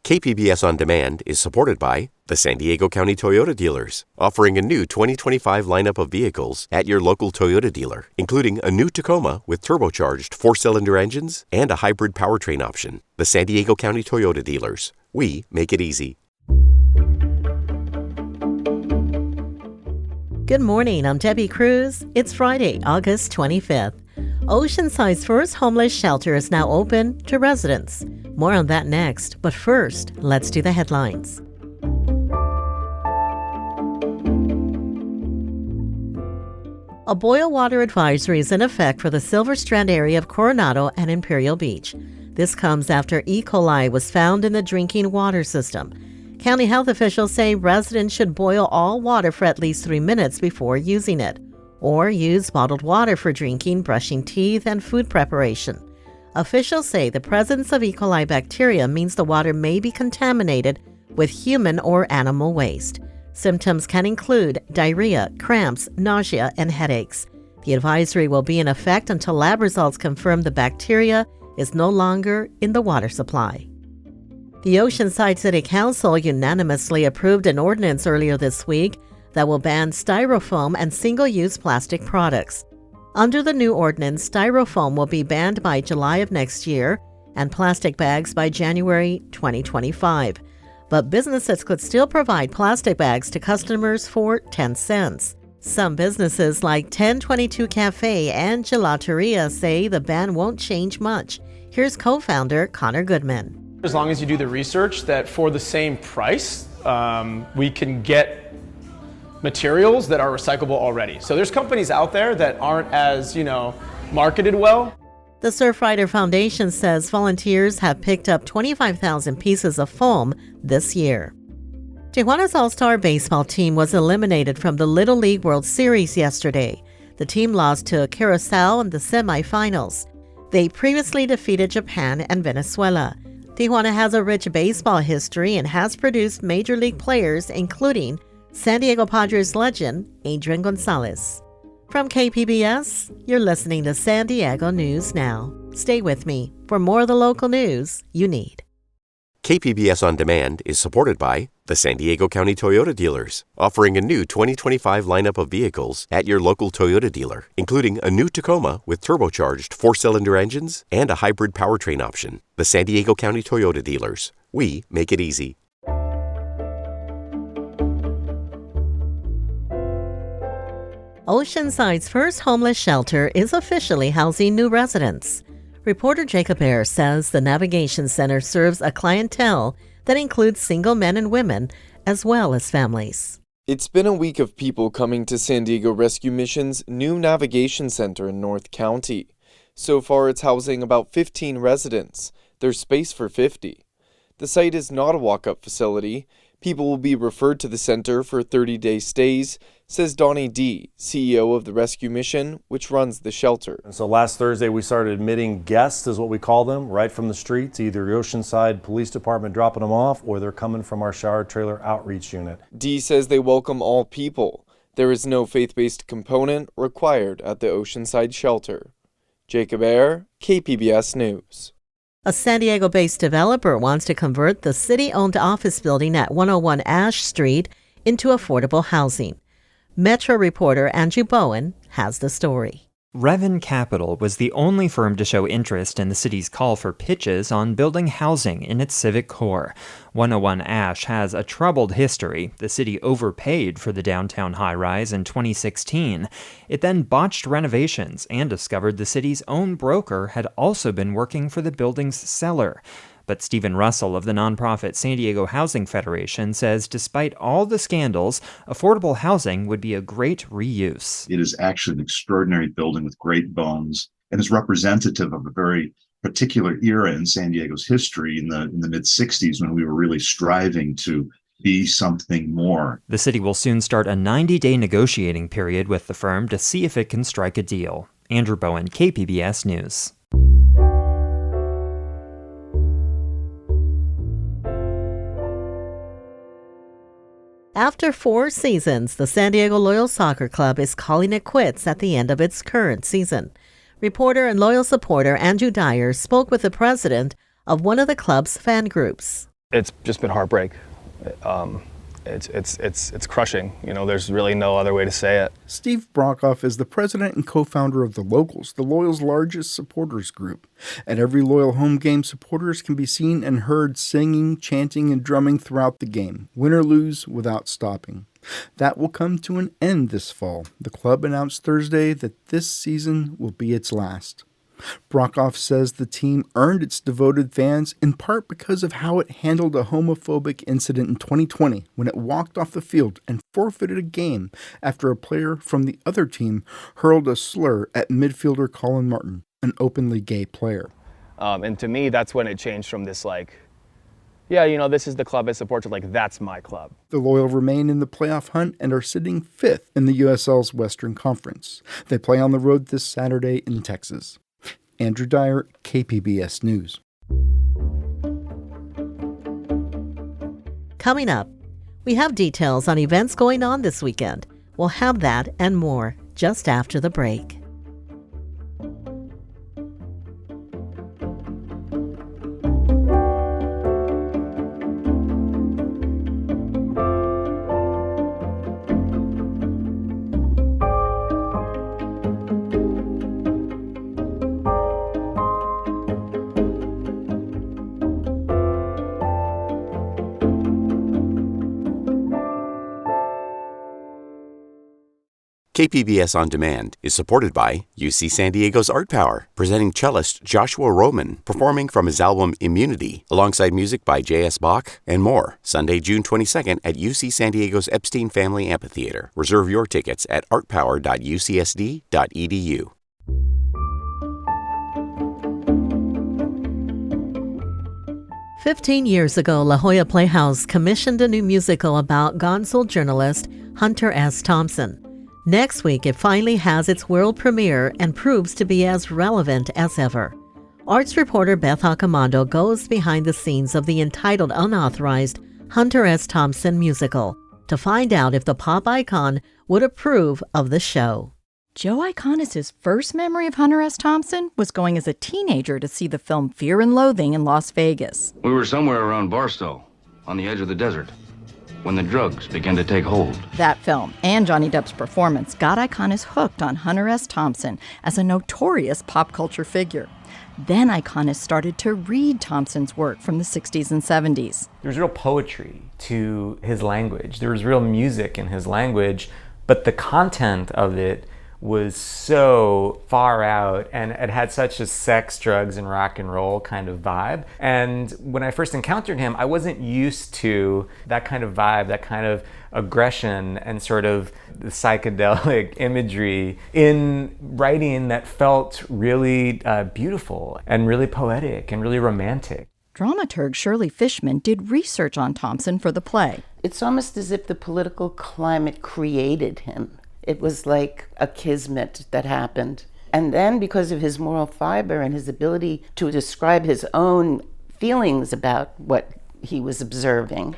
KPBS On Demand is supported by the San Diego County Toyota dealers, offering a new 2025 lineup of vehicles at your local Toyota dealer, including a new Tacoma with turbocharged 4-cylinder engines and a hybrid powertrain option. The San Diego County Toyota dealers. We make it easy. Good morning, I'm Debbie Cruz. It's Friday, August 25th. Oceanside's first homeless shelter is now open to residents. More on that next, but first, let's do the headlines. A boil water advisory is in effect for the Silver Strand area of Coronado and Imperial Beach. This comes after E. coli was found in the drinking water system. County health officials say residents should boil all water for at least 3 minutes before using it, or use bottled water for drinking, brushing teeth, and food preparation. Officials say the presence of E. coli bacteria means the water may be contaminated with human or animal waste. Symptoms can include diarrhea, cramps, nausea, and headaches. The advisory will be in effect until lab results confirm the bacteria is no longer in the water supply. The Oceanside City Council unanimously approved an ordinance earlier this week that will ban styrofoam and single-use plastic products. Under the new ordinance, styrofoam will be banned by July of next year and plastic bags by January 2025. But businesses could still provide plastic bags to customers for 10 cents. Some businesses like 1022 Cafe and Gelateria say the ban won't change much. Here's co-founder Connor Goodman. As long as you do the research that for the same price, we can get materials that are recyclable already. So there's companies out there that aren't as, marketed well. The Surfrider Foundation says volunteers have picked up 25,000 pieces of foam this year. Tijuana's All-Star baseball team was eliminated from the Little League World Series yesterday. The team lost to Curacao in the semifinals. They previously defeated Japan and Venezuela. Tijuana has a rich baseball history and has produced major league players, including San Diego Padres legend Adrian Gonzalez. From KPBS, you're listening to San Diego News Now. Stay with me for more of the local news you need. KPBS On Demand is supported by the San Diego County Toyota dealers, offering a new 2025 lineup of vehicles at your local Toyota dealer, including a new Tacoma with turbocharged 4-cylinder engines and a hybrid powertrain option. The San Diego County Toyota dealers. We make it easy. Oceanside's first homeless shelter is officially housing new residents. Reporter Jacob Ayers says the Navigation Center serves a clientele that includes single men and women, as well as families. It's been a week of people coming to San Diego Rescue Mission's new Navigation Center in North County. So far, it's housing about 15 residents. There's space for 50. The site is not a walk-up facility. People will be referred to the center for 30-day stays, says Donnie D., CEO of the Rescue Mission, which runs the shelter. And so last Thursday, we started admitting guests, is what we call them, right from the streets, either the Oceanside Police Department dropping them off or they're coming from our shower trailer outreach unit. D says they welcome all people. There is no faith-based component required at the Oceanside shelter. Jacob Ayer, KPBS News. A San Diego-based developer wants to convert the city-owned office building at 101 Ash Street into affordable housing. Metro reporter Andrew Bowen has the story. Revan Capital was the only firm to show interest in the city's call for pitches on building housing in its civic core. 101 Ash has a troubled history. The city overpaid for the downtown high-rise in 2016. It then botched renovations and discovered the city's own broker had also been working for the building's seller. But Stephen Russell of the nonprofit San Diego Housing Federation says despite all the scandals, affordable housing would be a great reuse. It is actually an extraordinary building with great bones and is representative of a very particular era in San Diego's history in the mid-'60s when we were really striving to be something more. The city will soon start a 90-day negotiating period with the firm to see if it can strike a deal. Andrew Bowen, KPBS News. After 4 seasons, the San Diego Loyal Soccer Club is calling it quits at the end of its current season. Reporter and loyal supporter Andrew Dyer spoke with the president of one of the club's fan groups. It's just been heartbreak. It's crushing. There's really no other way to say it. Steve Brokoff is the president and co-founder of the Locals, the Loyal's largest supporters group. At every Loyal home game, supporters can be seen and heard singing, chanting, and drumming throughout the game, win or lose, without stopping. That will come to an end this fall. The club announced Thursday that this season will be its last. Brokoff says the team earned its devoted fans in part because of how it handled a homophobic incident in 2020 when it walked off the field and forfeited a game after a player from the other team hurled a slur at midfielder Colin Martin, an openly gay player. And to me, that's when it changed from this this is the club I support to that's my club. The Loyal remain in the playoff hunt and are sitting 5th in the USL's Western Conference. They play on the road this Saturday in Texas. Andrew Dyer, KPBS News. Coming up, we have details on events going on this weekend. We'll have that and more just after the break. KPBS On Demand is supported by UC San Diego's Art Power, presenting cellist Joshua Roman, performing from his album Immunity, alongside music by J.S. Bach and more. Sunday, June 22nd at UC San Diego's Epstein Family Amphitheater. Reserve your tickets at artpower.ucsd.edu. "15 years ago, La Jolla Playhouse commissioned a new musical about Gonzo journalist Hunter S. Thompson. Next week, it finally has its world premiere and proves to be as relevant as ever. Arts reporter Beth Accomando goes behind the scenes of the entitled unauthorized Hunter S. Thompson musical to find out if the pop icon would approve of the show. Joe Iconis' first memory of Hunter S. Thompson was going as a teenager to see the film Fear and Loathing in Las Vegas. We were somewhere around Barstow, on the edge of the desert, when the drugs began to take hold. That film and Johnny Depp's performance got Iconis hooked on Hunter S. Thompson as a notorious pop culture figure. Then Iconis started to read Thompson's work from the 60s and 70s. There was real poetry to his language. There was real music in his language, but the content of it was so far out, and it had such a sex, drugs, and rock and roll kind of vibe. And when I first encountered him, I wasn't used to that kind of vibe, that kind of aggression and sort of the psychedelic imagery in writing that felt really beautiful and really poetic and really romantic. Dramaturg Shirley Fishman did research on Thompson for the play. It's almost as if the political climate created him. It was like a kismet that happened. And then because of his moral fiber and his ability to describe his own feelings about what he was observing,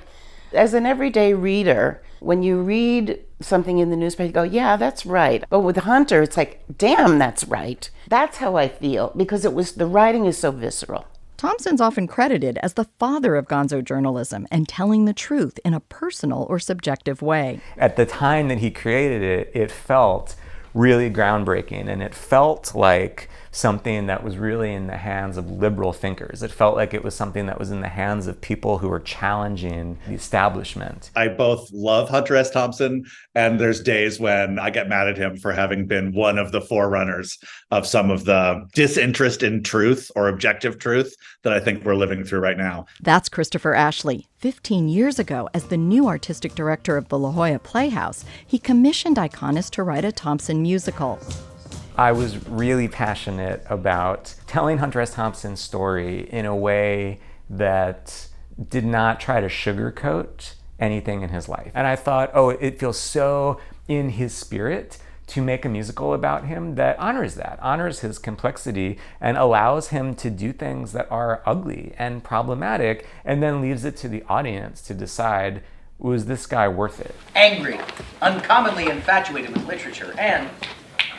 as an everyday reader, when you read something in the newspaper, you go, yeah, that's right. But with Hunter, it's like, damn, that's right. That's how I feel, because the writing is so visceral. Thompson's often credited as the father of gonzo journalism and telling the truth in a personal or subjective way. At the time that he created it, it felt really groundbreaking, and it felt like something that was really in the hands of liberal thinkers. It felt like it was something that was in the hands of people who were challenging the establishment. I both love Hunter S. Thompson, and there's days when I get mad at him for having been one of the forerunners of some of the disinterest in truth or objective truth that I think we're living through right now. That's Christopher Ashley. 15 years ago, as the new artistic director of the La Jolla Playhouse, he commissioned Iconis to write a Thompson musical. I was really passionate about telling Hunter S. Thompson's story in a way that did not try to sugarcoat anything in his life. And I thought, it feels so in his spirit to make a musical about him that honors his complexity and allows him to do things that are ugly and problematic, and then leaves it to the audience to decide, was this guy worth it? Angry, uncommonly infatuated with literature, and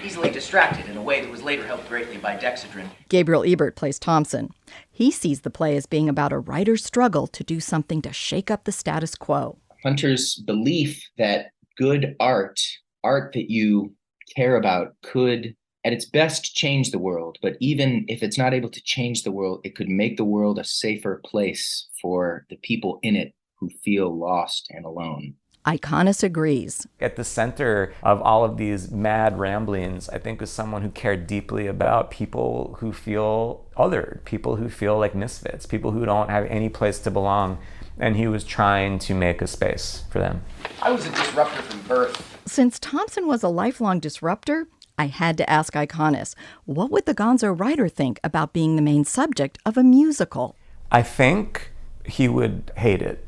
easily distracted in a way that was later helped greatly by Dexedrine. Gabriel Ebert plays Thompson. He sees the play as being about a writer's struggle to do something to shake up the status quo. Hunter's belief that good art that you care about, could at its best change the world, but even if it's not able to change the world, it could make the world a safer place for the people in it who feel lost and alone. Iconis agrees. At the center of all of these mad ramblings, I think, was someone who cared deeply about people who feel othered, people who feel like misfits, people who don't have any place to belong. And he was trying to make a space for them. I was a disruptor from birth. Since Thompson was a lifelong disruptor, I had to ask Iconis, what would the gonzo writer think about being the main subject of a musical? I think he would hate it.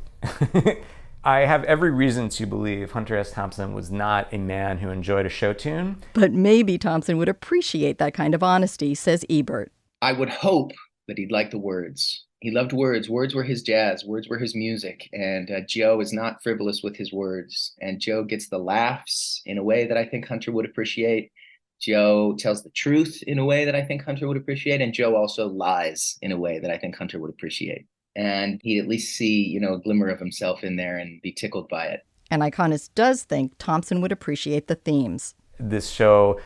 I have every reason to believe Hunter S. Thompson was not a man who enjoyed a show tune. But maybe Thompson would appreciate that kind of honesty, says Ebert. I would hope that he'd like the words. He loved words. Words were his jazz. Words were his music. And Joe is not frivolous with his words. And Joe gets the laughs in a way that I think Hunter would appreciate. Joe tells the truth in a way that I think Hunter would appreciate. And Joe also lies in a way that I think Hunter would appreciate. And he'd at least see, a glimmer of himself in there and be tickled by it. And Iconis does think Thompson would appreciate the themes. This show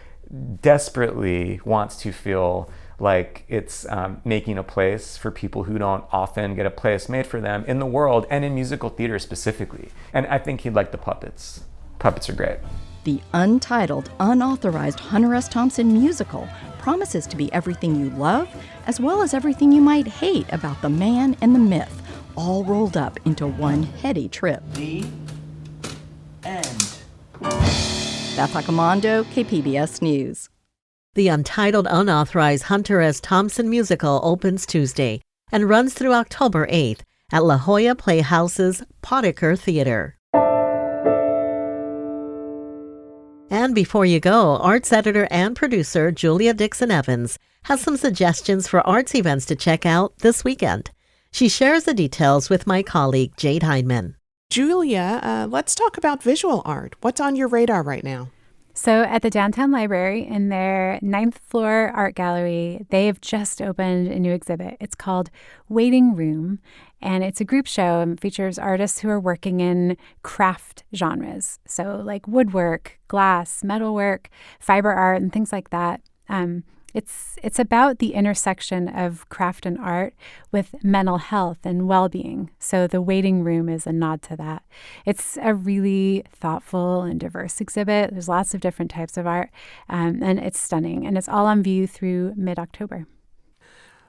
desperately wants to feel like it's making a place for people who don't often get a place made for them in the world and in musical theater specifically. And I think he'd like the puppets. Puppets are great. The untitled, unauthorized Hunter S. Thompson musical promises to be everything you love, as well as everything you might hate about the man and the myth, all rolled up into one heady trip. The end. Beth Accomando, KPBS News. The untitled, unauthorized Hunter S. Thompson musical opens Tuesday and runs through October 8th at La Jolla Playhouse's Potiker Theater. And before you go, arts editor and producer Julia Dixon Evans has some suggestions for arts events to check out this weekend. She shares the details with my colleague Jade Heinman. Julia, let's talk about visual art. What's on your radar right now? So at the Downtown Library, in their 9th floor art gallery, they've just opened a new exhibit. It's called Waiting Room, and it's a group show and features artists who are working in craft genres. So like woodwork, glass, metalwork, fiber art, and things like that. It's about the intersection of craft and art with mental health and well-being. So the Waiting Room is a nod to that. It's a really thoughtful and diverse exhibit. There's lots of different types of art, and it's stunning. And it's all on view through mid-October.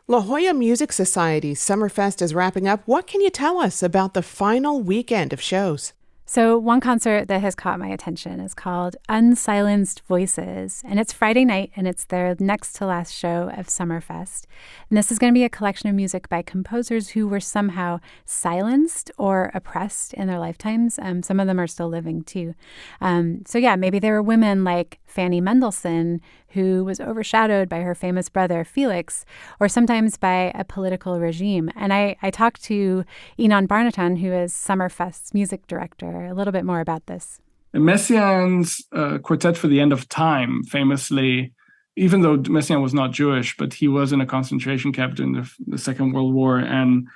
La Jolla Music Society's Summerfest is wrapping up. What can you tell us about the final weekend of shows? So one concert that has caught my attention is called Unsilenced Voices, and it's Friday night, and it's their next to last show of Summerfest. And this is going to be a collection of music by composers who were somehow silenced or oppressed in their lifetimes. Some of them are still living too. Maybe there were women like Fanny Mendelssohn, who was overshadowed by her famous brother Felix, or sometimes by a political regime. And I talked to Enon Barnaton, who is Summerfest's music director, a little bit more about this. Messiaen's Quartet for the End of Time, famously, even though Messiaen was not Jewish, but he was in a concentration camp during the Second World War, and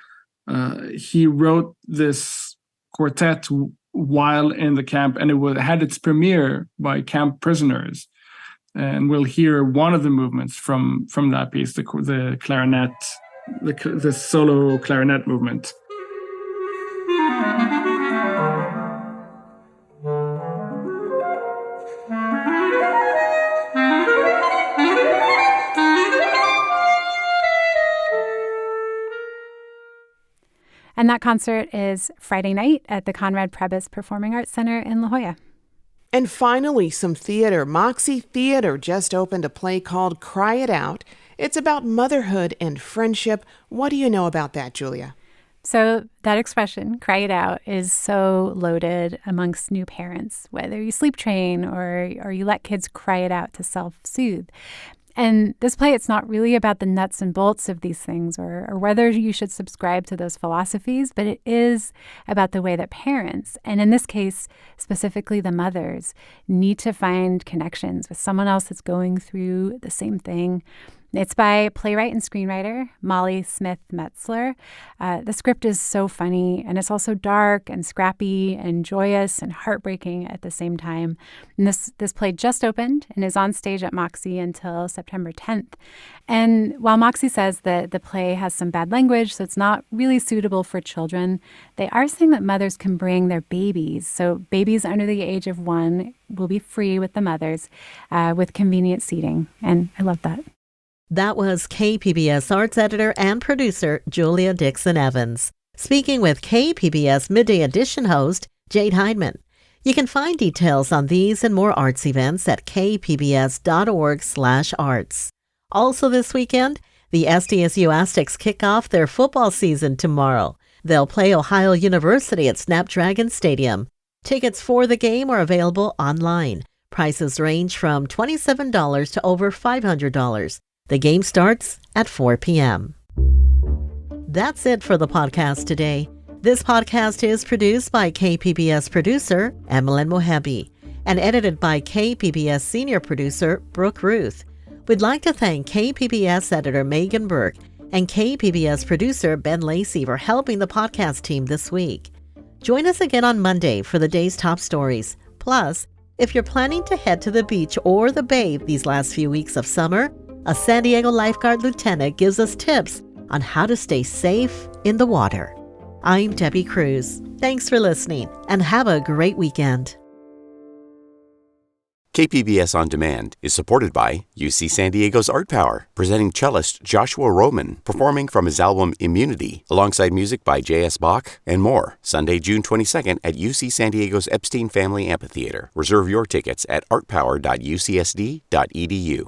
he wrote this quartet while in the camp, and it had its premiere by camp prisoners. And we'll hear one of the movements from that piece, the clarinet, the solo clarinet movement. And that concert is Friday night at the Conrad Prebys Performing Arts Center in La Jolla. And finally, some theater. Moxie Theater just opened a play called Cry It Out. It's about motherhood and friendship. What do you know about that, Julia? So that expression, cry it out, is so loaded amongst new parents, whether you sleep train or you let kids cry it out to self-soothe. And this play, it's not really about the nuts and bolts of these things or whether you should subscribe to those philosophies, but it is about the way that parents, and in this case, specifically the mothers, need to find connections with someone else that's going through the same thing. It's by playwright and screenwriter Molly Smith Metzler. The script is so funny, and it's also dark and scrappy and joyous and heartbreaking at the same time. And this play just opened and is on stage at Moxie until September 10th. And while Moxie says that the play has some bad language, so it's not really suitable for children, they are saying that mothers can bring their babies. So babies under the age of 1 will be free with the mothers with convenient seating. And I love that. That was KPBS arts editor and producer Julia Dixon Evans, speaking with KPBS Midday Edition host Jade Heidman. You can find details on these and more arts events at kpbs.org/arts. Also this weekend, the SDSU Aztecs kick off their football season tomorrow. They'll play Ohio University at Snapdragon Stadium. Tickets for the game are available online. Prices range from $27 to over $500. The game starts at 4 p.m. That's it for the podcast today. This podcast is produced by KPBS producer Emmeline Mohebi and edited by KPBS senior producer Brooke Ruth. We'd like to thank KPBS editor Megan Burke and KPBS producer Ben Lacey for helping the podcast team this week. Join us again on Monday for the day's top stories. Plus, if you're planning to head to the beach or the bay these last few weeks of summer, a San Diego lifeguard lieutenant gives us tips on how to stay safe in the water. I'm Debbie Cruz. Thanks for listening and have a great weekend. KPBS On Demand is supported by UC San Diego's Art Power, presenting cellist Joshua Roman, performing from his album Immunity, alongside music by J.S. Bach and more, Sunday, June 22nd at UC San Diego's Epstein Family Amphitheater. Reserve your tickets at artpower.ucsd.edu.